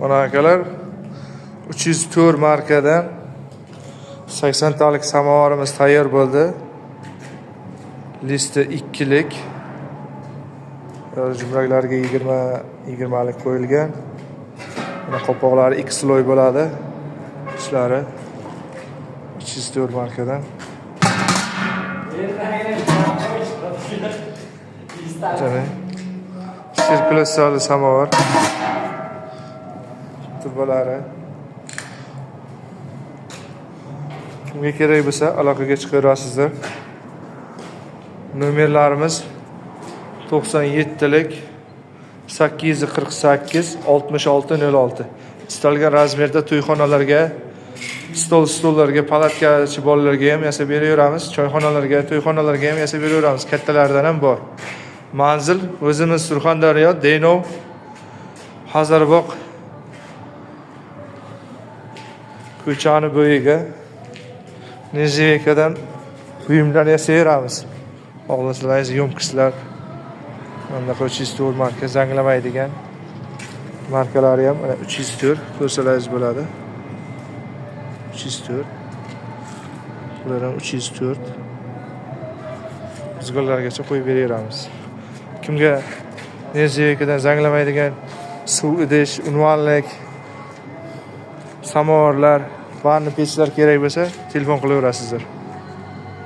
Mana akalar 304 markadan 80 talik samovarimiz tayyor bo'ldi. Listi 2lik. Jumraklarga 20 lik qo'yilgan. Mana qopoqlari 2 sloy bo'ladi. Ishlari 304 markadan. Sirkulatsiyali samovar. Turbalari. Kimga kerak bo'lsa aloqaga chiqarasizlar. Nomerlarimiz 97 lik 848 6606. Istalgan razmerda to'yxonalarga, stollarga, palatkachi bolalarga ham yasab beraveramiz. Choyxonalarga, to'yxonalarga ham yasab beraveramiz. Kattalardan ham bor. Manzil o'zimiz Surxondaryo, Denov, Hazarboq ko'chani bo'yiga Nezivekadan buyumlar yasaveramiz. Xohlasangiz yomkislar, mana 304 marka zanglamaydigan markalari ham 304 ko'rsangiz bo'ladi. 304. Bular ham 304. Bizlargacha qo'yib beraveramiz. Kimga Nezivekadan zanglamaydigan suv idish, unvonlik, samovarlar, vanna pechlar kerak bo'lsa, telefon qilaverasizlar.